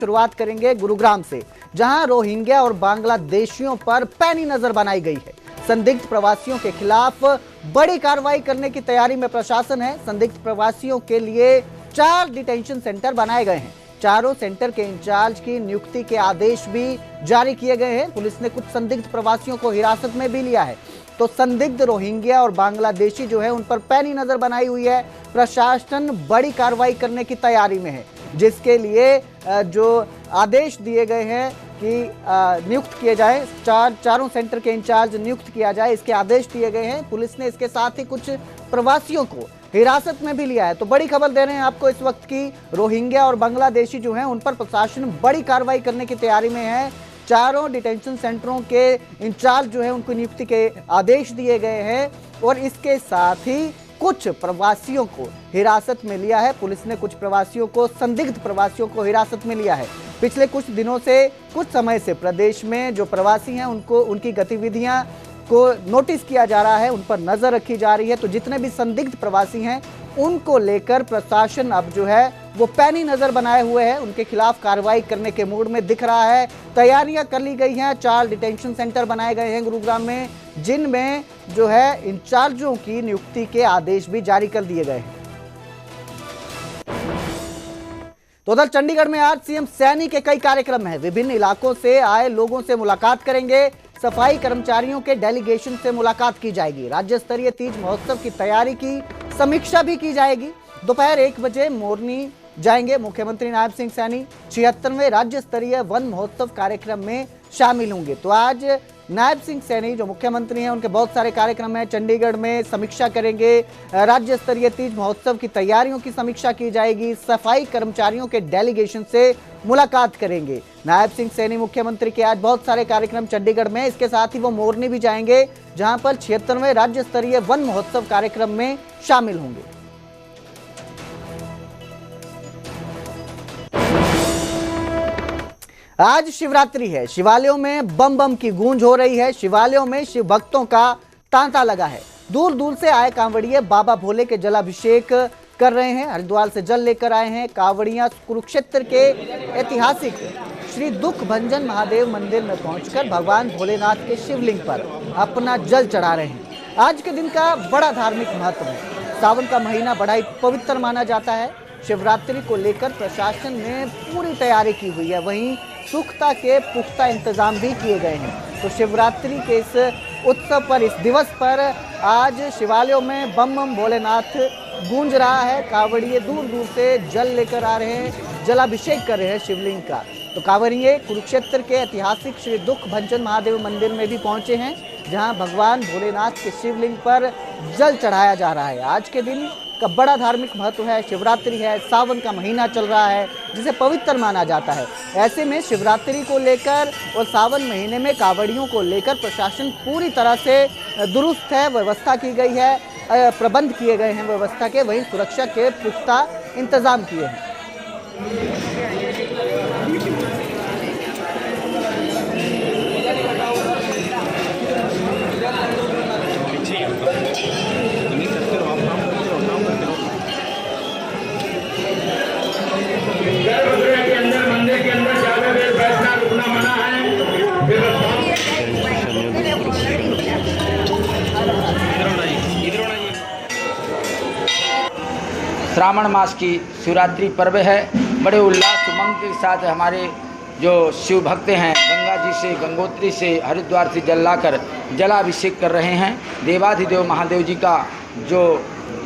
शुरुआत करेंगे गुरुग्राम से, जहां रोहिंग्या और बांग्लादेशियों पर पैनी नजर बनाई गई है। संदिग्ध प्रवासियों के खिलाफ बड़ी कार्रवाई करने की तैयारी में प्रशासन है। संदिग्ध प्रवासियों के लिए 4 डिटेंशन सेंटर बनाए गए हैं। चारों सेंटर के इंचार्ज की नियुक्ति के आदेश भी जारी किए गए हैं। पुलिस ने कुछ संदिग्ध प्रवासियों को हिरासत में भी लिया है। तो संदिग्ध रोहिंग्या और बांग्लादेशी जो है उन पर पैनी नजर बनाई हुई है। प्रशासन बड़ी कार्रवाई करने की तैयारी में है, जिसके लिए जो आदेश दिए गए हैं कि नियुक्त किए जाए, चारों सेंटर के इंचार्ज नियुक्त किया जाए, इसके आदेश दिए गए हैं। पुलिस ने इसके साथ ही कुछ प्रवासियों को हिरासत में भी लिया है। तो बड़ी खबर दे रहे हैं आपको इस वक्त की, रोहिंग्या और बांग्लादेशी जो हैं उन पर प्रशासन बड़ी कार्रवाई करने की तैयारी में है। चारों डिटेंशन सेंटरों के इंचार्ज जो है उनको नियुक्ति के आदेश दिए गए हैं और इसके साथ ही कुछ प्रवासियों को हिरासत में लिया है। पुलिस ने कुछ प्रवासियों को, संदिग्ध प्रवासियों को हिरासत में लिया है। पिछले कुछ दिनों से, कुछ समय से प्रदेश में जो प्रवासी हैं उनको, उनकी गतिविधियां को नोटिस किया जा रहा है, उन पर नजर रखी जा रही है। तो जितने भी संदिग्ध प्रवासी हैं उनको लेकर प्रशासन अब जो है वो पैनी नजर बनाए हुए है, उनके खिलाफ कार्रवाई करने के मूड में दिख रहा है। तैयारियां कर ली गई हैं। 4 डिटेंशन सेंटर बनाए गए हैं गुरुग्राम में, जिनमें जो है इंचार्जों की नियुक्ति के आदेश भी जारी कर दिए गए हैं। तो उधर चंडीगढ़ में आज सीएम सैनी के कई कार्यक्रम हैं। विभिन्न इलाकों से आए लोगों से मुलाकात करेंगे। सफाई कर्मचारियों के डेलीगेशन से मुलाकात की जाएगी। राज्य स्तरीय तीज महोत्सव की तैयारी की समीक्षा भी की जाएगी। दोपहर 1 बजे मोरनी जाएंगे मुख्यमंत्री नायब सिंह सैनी। 76वें राज्य स्तरीय वन महोत्सव कार्यक्रम में शामिल होंगे। तो आज नायब सिंह सैनी जो मुख्यमंत्री हैं, उनके बहुत सारे कार्यक्रम हैं। चंडीगढ़ में समीक्षा करेंगे, राज्य स्तरीय तीज महोत्सव की तैयारियों की समीक्षा की जाएगी। सफाई कर्मचारियों के डेलीगेशन से मुलाकात करेंगे नायब सिंह सैनी मुख्यमंत्री के। आज बहुत सारे कार्यक्रम चंडीगढ़ में, इसके साथ ही वो मोरनी भी जाएंगे, जहां पर 76वें राज्य स्तरीय वन महोत्सव कार्यक्रम में शामिल होंगे। आज शिवरात्रि है। शिवालयों में बम बम की गूंज हो रही है। शिवालयों में शिव भक्तों का तांता लगा है। दूर दूर से आए कांवड़िए बाबा भोले के जलाभिषेक कर रहे हैं। हरिद्वार से जल लेकर आए हैं कांवड़ियां। कुरुक्षेत्र के ऐतिहासिक श्री दुख भंजन महादेव मंदिर में पहुंचकर भगवान भोलेनाथ के शिवलिंग पर अपना जल चढ़ा रहे हैं। आज के दिन का बड़ा धार्मिक महत्व है। सावन का महीना बड़ा ही पवित्र माना जाता है। शिवरात्रि को लेकर प्रशासन ने पूरी तैयारी की हुई है। वहीं पुख्ता के पुख्ता इंतजाम भी किए गए हैं। तो शिवरात्रि के इस उत्सव पर, इस दिवस पर आज शिवालयों में बम बम भोलेनाथ गूंज रहा है। कांवड़िए दूर दूर से जल लेकर आ रहे हैं, जलाभिषेक कर रहे हैं शिवलिंग का। तो कांवड़िए कुरुक्षेत्र के ऐतिहासिक श्री दुख भंजन महादेव मंदिर में भी पहुंचे हैं, जहां भगवान भोलेनाथ के शिवलिंग पर जल चढ़ाया जा रहा है। आज के दिन का बड़ा धार्मिक महत्व है। शिवरात्रि है, सावन का महीना चल रहा है, जिसे पवित्र माना जाता है। ऐसे में शिवरात्रि को लेकर और सावन महीने में कांवड़ियों को लेकर प्रशासन पूरी तरह से दुरुस्त है। व्यवस्था की गई है, प्रबंध किए गए हैं व्यवस्था के। वहीं सुरक्षा के पुख्ता इंतजाम किए हैं। मंदिर के अंदर ज्यादा देर बैठना रुकना मना है। श्रावण मास की शिवरात्रि पर्व है। बड़े उल्लास उमंग के साथ हमारे जो शिव भक्त हैं गंगा जी से, गंगोत्री से, हरिद्वार से जल लाकर जलाभिषेक कर रहे हैं। देवाधिदेव महादेव जी का जो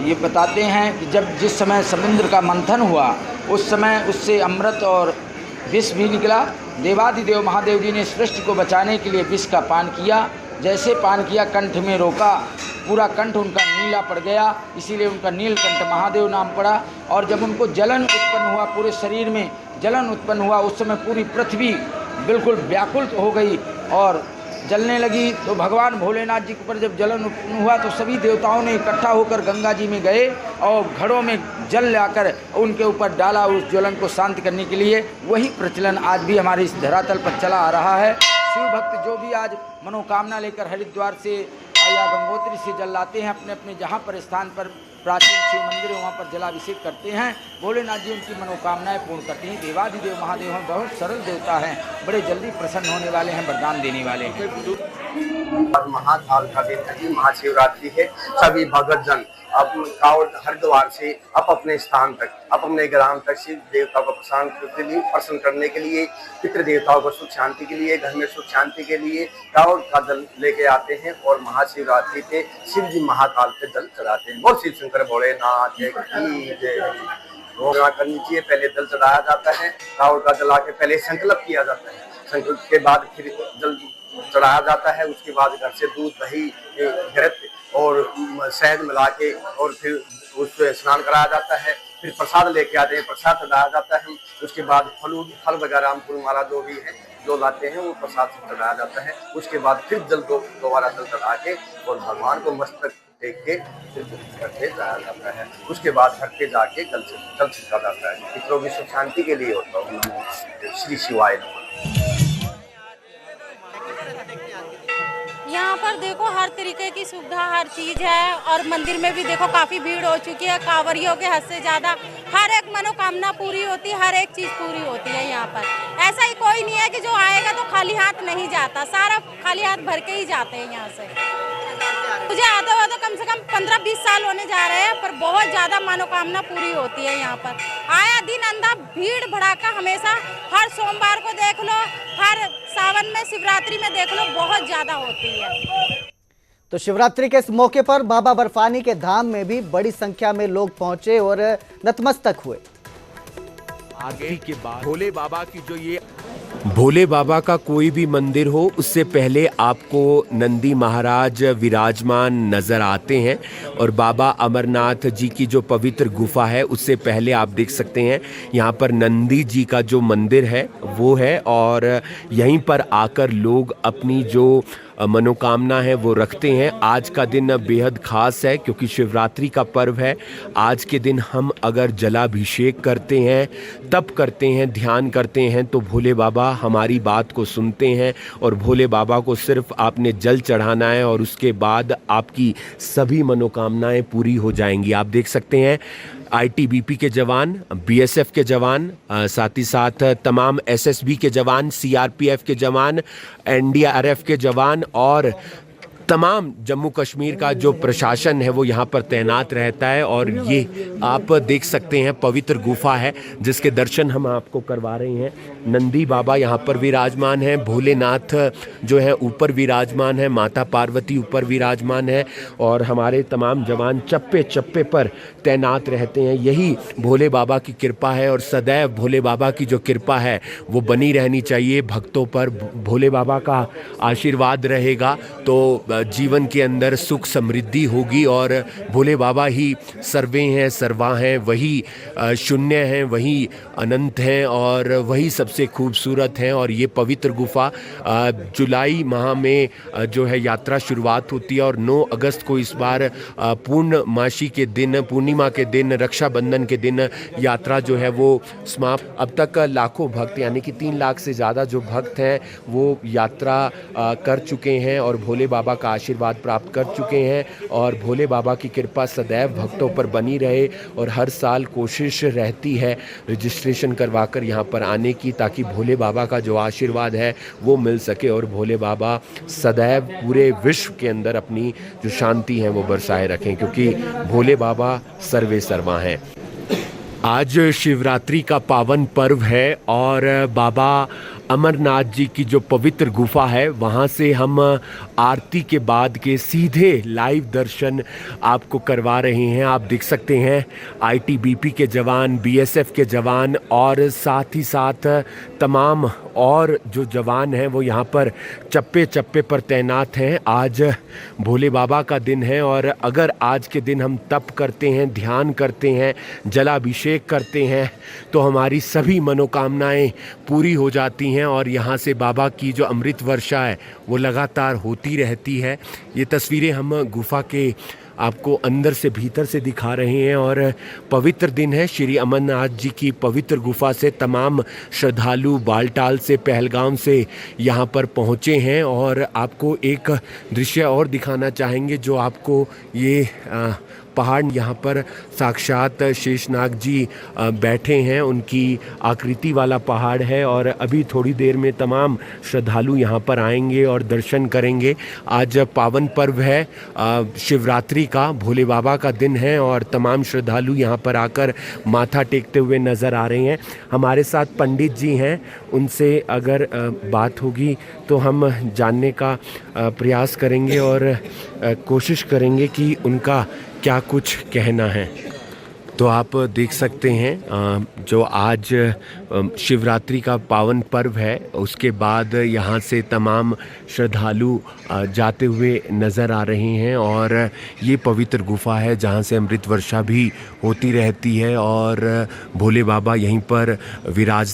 ये बताते हैं कि जिस समय समुद्र का मंथन हुआ उस समय उससे अमृत और विष भी निकला। देवाधिदेव महादेव जी ने सृष्टि को बचाने के लिए विष का पान किया। जैसे पान किया, कंठ में रोका, पूरा कंठ उनका नीला पड़ गया, इसीलिए उनका नीलकंठ महादेव नाम पड़ा। और जब उनको जलन उत्पन्न हुआ, पूरे शरीर में जलन उत्पन्न हुआ, उस समय पूरी पृथ्वी बिल्कुल व्याकुल हो गई और जलने लगी। तो भगवान भोलेनाथ जी के ऊपर जब जलन उत्पन्न हुआ तो सभी देवताओं ने इकट्ठा होकर गंगा जी में गए और घड़ों में जल लाकर उनके ऊपर डाला उस ज्वलन को शांत करने के लिए। वही प्रचलन आज भी हमारे इस धरातल पर चला आ रहा है। शिव भक्त जो भी आज मनोकामना लेकर हरिद्वार से या गंगोत्री से जल लाते हैं, अपने अपने जहाँ पर स्थान पर प्राचीन शिव मंदिर है, वहाँ पर जलाभिषेक करते हैं। भोलेनाथ जी उनकी मनोकामनाएं पूर्ण करते हैं। देवाधिदेव महादेव हैं, बहुत सरल देवता हैं, बड़े जल्दी प्रसन्न होने वाले हैं, वरदान देने वाले हैं। महाकाल का दिन है, महाशिवरात्रि है। सभी भक्तजन अब हरिद्वार से अपने स्थान तक, अपने ग्राम तक शिव देवता को प्रसन्न करने के लिए, पितृ देवताओं को सुख शांति के लिए, घर में सुख शांति के लिए कावड़ का जल लेके आते हैं और महाशिवरात्रि पे शिव जी महाकाल पे जल चढ़ाते हैं। बोल शिव शंकर भोलेनाथ की जय। रोना करनी चाहिए, पहले जल चढ़ाया जाता है, कावड़ का जला के पहले संकल्प किया जाता है, संकल्प के बाद फिर जल चढ़ाया जाता है। उसके बाद घर से दूध, दही, घृत और शहद मिला के और फिर उस पर स्नान कराया जाता है। फिर प्रसाद लेके आते हैं, प्रसाद चढ़ाया जाता है। उसके बाद फल वगैरह फूल माला जो भी है जो लाते हैं वो प्रसाद चढ़ाया जाता है। उसके बाद फिर जल दोबारा जल चढ़ा के और भगवान को मस्तक टेक के फिर करके जाया जाता है। उसके बाद घर पे जाके जल छिड़का जाता है। पितरों की सुख शांति के लिए होता है। श्री शिवाय नमः। यहाँ पर देखो हर तरीके की सुविधा, हर चीज़ है और मंदिर में भी देखो काफ़ी भीड़ हो चुकी है। कांवरियों के हद से ज़्यादा हर एक मनोकामना पूरी होती है, हर एक चीज़ पूरी होती है यहाँ पर। ऐसा ही कोई नहीं है कि जो आएगा तो खाली हाथ नहीं जाता, सारा खाली हाथ भर के ही जाते हैं यहाँ से। मुझे आते हुए तो कम से कम 15-20 साल होने जा रहे हैं, पर बहुत ज़्यादा मनोकामना पूरी होती है यहाँ पर। आया दिन अंधा भीड़ भड़ाका हमेशा, हर सोमवार को देख लो, हर सावन में, शिवरात्रि में देख लो, बहुत ज़्यादा होती है। तो शिवरात्रि के इस मौके पर बाबा बर्फानी के धाम में भी बड़ी संख्या में लोग पहुंचे और नतमस्तक हुए। आगे के बाद भोले बाबा का कोई भी मंदिर हो, उससे पहले आपको नंदी महाराज विराजमान नजर आते हैं और बाबा अमरनाथ जी की जो पवित्र गुफा है उससे पहले आप देख सकते हैं यहाँ पर नंदी जी का जो मंदिर है वो है और यहीं पर आकर लोग अपनी जो मनोकामना है वो रखते हैं। आज का दिन बेहद खास है क्योंकि शिवरात्रि का पर्व है। आज के दिन हम अगर जलाभिषेक करते हैं, तप करते हैं, ध्यान करते हैं तो भोले बाबा हमारी बात को सुनते हैं और भोले बाबा को सिर्फ आपने जल चढ़ाना है और उसके बाद आपकी सभी मनोकामनाएं पूरी हो जाएंगी। आप देख सकते हैं आईटीबीपी के जवान, बीएसएफ के जवान, साथ ही साथ तमाम एसएसबी के जवान, सीआरपीएफ के जवान, एनडीआरएफ के जवान और तमाम जम्मू कश्मीर का जो प्रशासन है वो यहाँ पर तैनात रहता है। और ये आप देख सकते हैं पवित्र गुफा है जिसके दर्शन हम आपको करवा रहे हैं। नंदी बाबा यहाँ पर विराजमान है, भोलेनाथ जो है ऊपर विराजमान है, माता पार्वती ऊपर विराजमान है और हमारे तमाम जवान चप्पे चप्पे पर तैनात रहते हैं। यही भोले बाबा की कृपा है और सदैव भोले बाबा की जो कृपा है वो बनी रहनी चाहिए भक्तों पर। भोले बाबा का आशीर्वाद रहेगा तो जीवन के अंदर सुख समृद्धि होगी और भोले बाबा ही सर्वे हैं, सर्वा हैं, वही शून्य हैं, वही अनंत हैं और वही सबसे खूबसूरत हैं। और ये पवित्र गुफा जुलाई माह में जो है यात्रा शुरुआत होती है और 9 अगस्त को इस बार पूर्णमासी के दिन, पूर्णिमा के दिन, रक्षाबंधन के दिन यात्रा जो है वो समाप्त। अब तक लाखों भक्त यानी कि 3 लाख से ज़्यादा जो भक्त हैं वो यात्रा कर चुके हैं और भोले बाबा का आशीर्वाद प्राप्त कर चुके हैं और भोले बाबा की कृपा सदैव भक्तों पर बनी रहे। और हर साल कोशिश रहती है रजिस्ट्रेशन करवाकर यहाँ पर आने की ताकि भोले बाबा का जो आशीर्वाद है वो मिल सके और भोले बाबा सदैव पूरे विश्व के अंदर अपनी जो शांति है वो बरसाए रखें क्योंकि भोले बाबा सर्वे सर्वा हैं। आज शिवरात्रि का पावन पर्व है और बाबा अमरनाथ जी की जो पवित्र गुफा है वहाँ से हम आरती के बाद के सीधे लाइव दर्शन आपको करवा रहे हैं। आप देख सकते हैं आईटीबीपी के जवान, बीएसएफ के जवान और साथ ही साथ तमाम और जो जवान हैं वो यहाँ पर चप्पे चप्पे पर तैनात हैं। आज भोले बाबा का दिन है और अगर आज के दिन हम तप करते हैं, ध्यान करते हैं, जलाभिषेक करते हैं तो हमारी सभी मनोकामनाएं पूरी हो जाती हैं और यहाँ से बाबा की जो अमृत वर्षा है वो लगातार होती रहती है। ये तस्वीरें हम गुफा के आपको अंदर से भीतर से दिखा रहे हैं और पवित्र दिन है। श्री अमरनाथ जी की पवित्र गुफा से तमाम श्रद्धालु बालटाल से, पहलगाम से यहाँ पर पहुँचे हैं और आपको एक दृश्य और दिखाना चाहेंगे जो आपको ये पहाड़, यहाँ पर साक्षात शेषनाग जी बैठे हैं, उनकी आकृति वाला पहाड़ है और अभी थोड़ी देर में तमाम श्रद्धालु यहाँ पर आएंगे और दर्शन करेंगे। आज पावन पर्व है शिवरात्रि का, भोले बाबा का दिन है और तमाम श्रद्धालु यहाँ पर आकर माथा टेकते हुए नज़र आ रहे हैं। हमारे साथ पंडित जी हैं, उनसे अगर बात होगी तो हम जानने का प्रयास करेंगे और कोशिश करेंगे कि उनका क्या कुछ कहना है। तो आप देख सकते हैं जो आज शिवरात्रि का पावन पर्व है, उसके बाद यहाँ से तमाम श्रद्धालु जाते हुए नज़र आ रहे हैं और ये पवित्र गुफा है जहाँ से अमृत वर्षा भी होती रहती है और भोले बाबा यहीं पर विराज